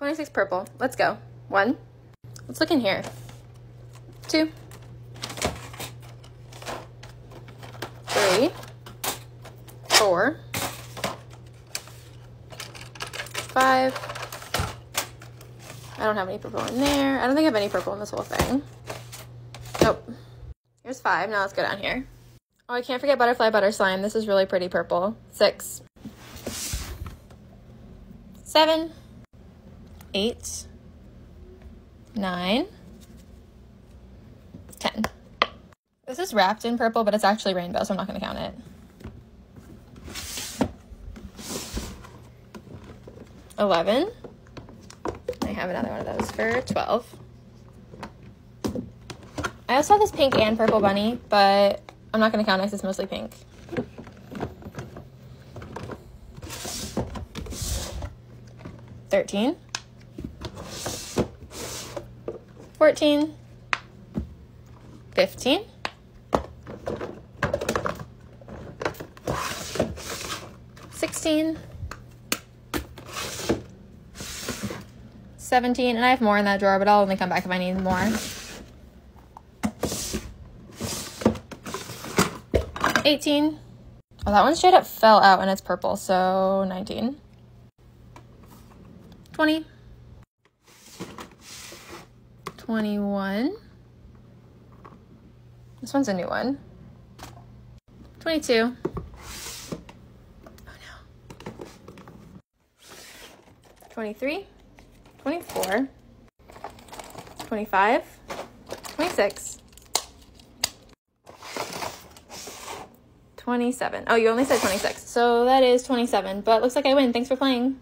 26 purple. Let's go. 1. Let's look in here. 2. 3. 4. 5. I don't have any purple in there. I don't think I have any purple in this whole thing. Nope. Here's 5. Now let's go down here. Oh, I can't forget butterfly butter slime. This is really pretty purple. 6. 7. 8. 9. 10. This is wrapped in purple, but it's actually rainbow, so I'm not going to count it. 11. I have another one of those for 12. I also have this pink and purple bunny, but I'm not going to count it because it's mostly pink. 13. 14. 15. 16. 17, and I have more in that drawer, but I'll only come back if I need more. 18. Oh, that one straight up fell out and it's purple, so 19. 20. 21. This one's a new one. 22. Oh no. 23. 24. 25. 26. 27. Oh, you only said 26. So that is 27, but looks like I win. Thanks for playing.